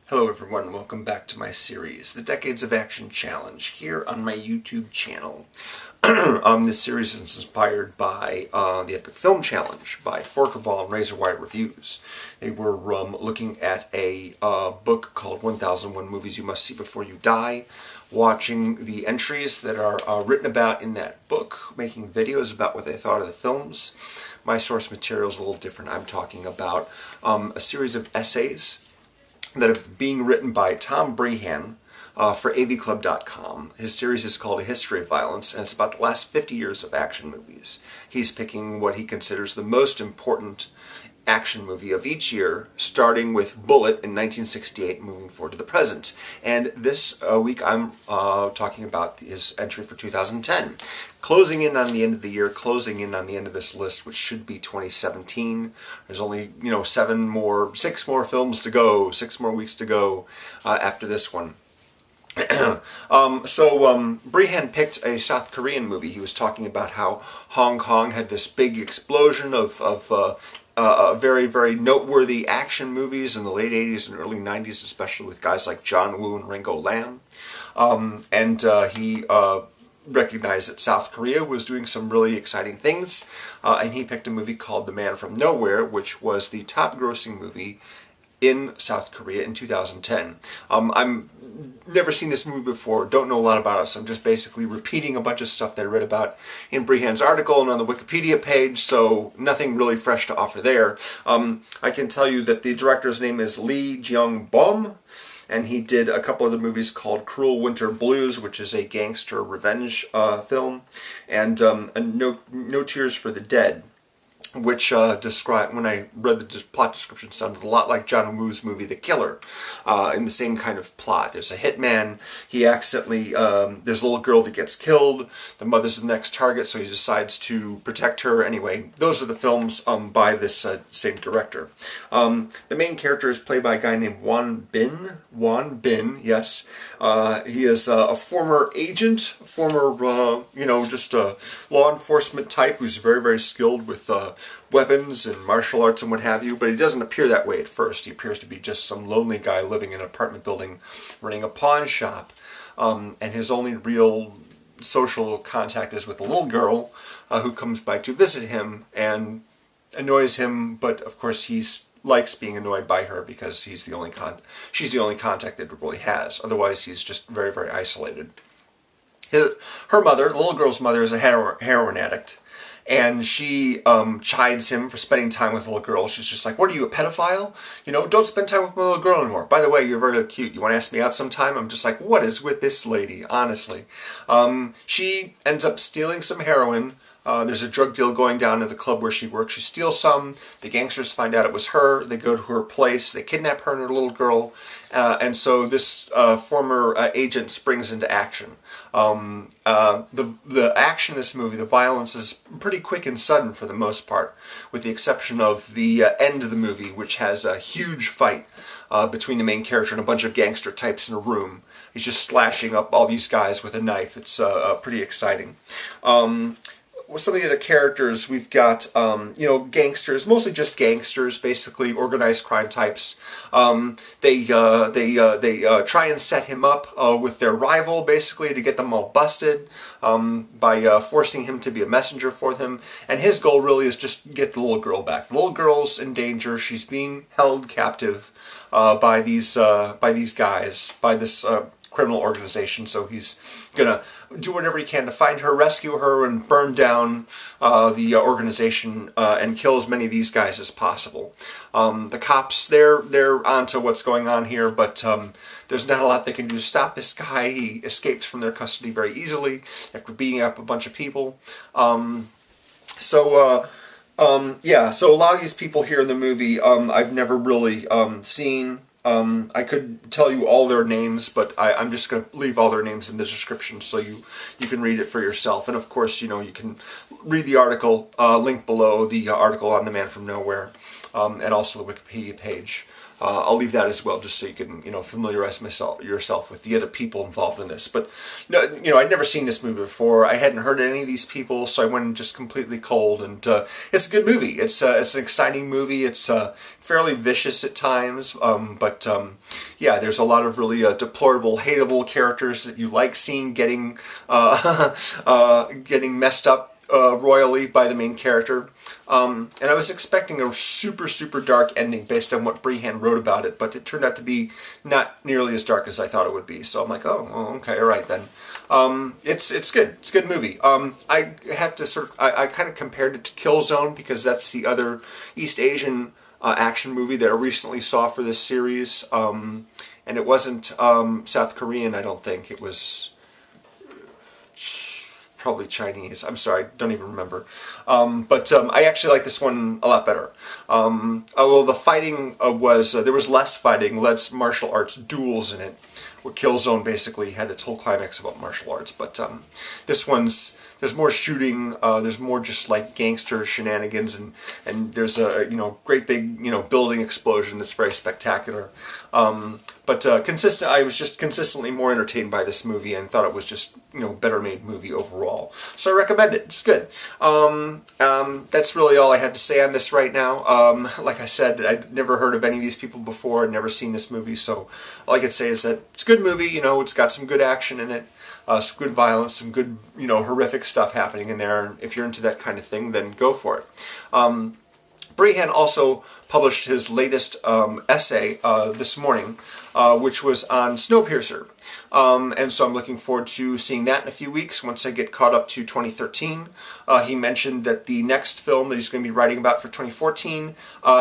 Hello everyone, welcome back to my series, The Decades of Action Challenge, here on my YouTube channel. This series is inspired by the Epic Film Challenge by Forkerball and Razorwire Reviews. They were looking at a book called 1001 Movies You Must See Before You Die, watching the entries that are written about in that book, making videos about what they thought of the films. My source material is a little different. I'm talking about a series of essays that are being written by Tom Breihan for avclub.com. His series is called A History of Violence, and it's about the last 50 years of action movies. He's picking what he considers the most important action movie of each year, starting with Bullet in 1968, moving forward to the present. And this week I'm talking about his entry for 2010. Closing in on the end of the year, closing in on the end of this list, which should be 2017. There's only, 6 more films to go, 6 more weeks to go after this one. Breihan picked a South Korean movie. He was talking about how Hong Kong had this big explosion of very, very noteworthy action movies in the late 80s and early 90s, especially with guys like John Woo and Ringo Lam. He recognized that South Korea was doing some really exciting things, and he picked a movie called The Man from Nowhere, which was the top-grossing movie in South Korea in 2010. I'm never seen this movie before, don't know a lot about it, so I'm just basically repeating a bunch of stuff that I read about in Breihan's article and on the Wikipedia page, so nothing really fresh to offer there. I can tell you that the director's name is Lee Jeong-beom, and he did a couple of the movies called Cruel Winter Blues, which is a gangster revenge film, and No Tears for the Dead, which when I read the plot description, sounded a lot like John Woo's movie The Killer, in the same kind of plot. There's a hitman, he accidentally, there's a little girl that gets killed, the mother's the next target, so he decides to protect her. Anyway, those are the films by this same director. The main character is played by a guy named Won Bin, yes. He is a former agent, just a law enforcement type who's very, very skilled with weapons and martial arts and what have you, but he doesn't appear that way at first. He appears to be just some lonely guy living in an apartment building running a pawn shop, and his only real social contact is with a little girl who comes by to visit him and annoys him, but of course he likes being annoyed by her because she's the only contact that he really has. Otherwise he's just very, very isolated. Her mother, the little girl's mother, is a heroin addict, and she chides him for spending time with a little girl. She's just like, what are you, a pedophile? Don't spend time with my little girl anymore. By the way, you're very cute. You want to ask me out sometime? I'm just like, what is with this lady, honestly? She ends up stealing some heroin. There's a drug deal going down at the club where she works. She steals some. The gangsters find out it was her. They go to her place. They kidnap her and her little girl. And so this former agent springs into action. The action in this movie, the violence, is pretty quick and sudden for the most part, with the exception of the end of the movie, which has a huge fight between the main character and a bunch of gangster types in a room. He's just slashing up all these guys with a knife. It's pretty exciting. With some of the other characters, we've got, gangsters, mostly just gangsters, basically organized crime types. They try and set him up with their rival, basically, to get them all busted by forcing him to be a messenger for them. And his goal really is just get the little girl back. The little girl's in danger. She's being held captive by these guys, by this criminal organization, so he's gonna do whatever he can to find her, rescue her, and burn down the organization and kill as many of these guys as possible. The cops, they're onto what's going on here, but there's not a lot they can do to stop this guy. He escapes from their custody very easily after beating up a bunch of people. So a lot of these people here in the movie I've never really seen. I could tell you all their names, but I'm just going to leave all their names in the description so you can read it for yourself. And of course, you can read the article, link below, the article on The Man from Nowhere, and also the Wikipedia page. I'll leave that as well, just so you can, familiarize yourself with the other people involved in this. But, I'd never seen this movie before. I hadn't heard of any of these people, so I went in just completely cold. And it's a good movie. It's an exciting movie. It's fairly vicious at times, but yeah, there's a lot of really deplorable, hateable characters that you like seeing getting getting messed up royally by the main character. And I was expecting a super, super dark ending based on what Breihan wrote about it, but it turned out to be not nearly as dark as I thought it would be. So I'm like, oh okay, all right then. It's good. It's a good movie. I have to I kind of compared it to Killzone because that's the other East Asian action movie that I recently saw for this series. And it wasn't South Korean, I don't think. It was probably Chinese. I'm sorry, don't even remember. But I actually like this one a lot better. Although the fighting there was less fighting, less martial arts duels in it. Where Killzone basically had its whole climax about martial arts. But this one's, there's more shooting, there's more just like gangster shenanigans, and there's a great big building explosion that's very spectacular. But I was just consistently more entertained by this movie and thought it was just better made movie overall. So I recommend it. It's good. That's really all I had to say on this right now. Like I said, I'd never heard of any of these people before. I'd never seen this movie, so all I could say is that it's a good movie. It's got some good action in it. Some good violence, some good, horrific stuff happening in there. And if you're into that kind of thing, then go for it. Breihan also published his latest essay this morning, which was on Snowpiercer. And so I'm looking forward to seeing that in a few weeks once I get caught up to 2013. He mentioned that the next film that he's going to be writing about for 2014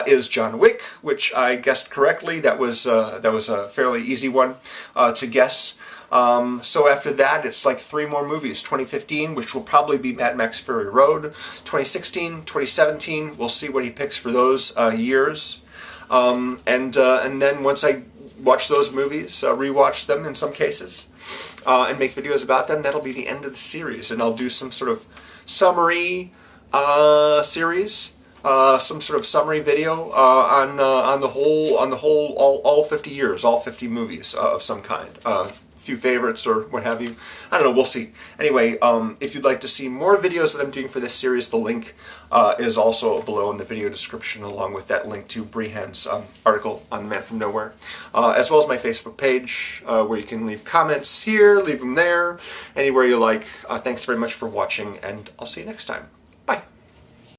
is John Wick, which I guessed correctly. That was a fairly easy one to guess. So after that, it's like 3 more movies. 2015, which will probably be Mad Max Fury Road. 2016, 2017, we'll see what he picks for those years. And then once I watch those movies, rewatch them in some cases, and make videos about them, that'll be the end of the series. And I'll do some sort of summary series. Some sort of summary video on the whole all 50 years, all 50 movies of some kind. Few favorites or what have you. I don't know, we'll see. Anyway, if you'd like to see more videos that I'm doing for this series, the link is also below in the video description, along with that link to Breihan's article on The Man from Nowhere, as well as my Facebook page, where you can leave comments here, leave them there, anywhere you like. Thanks very much for watching, and I'll see you next time.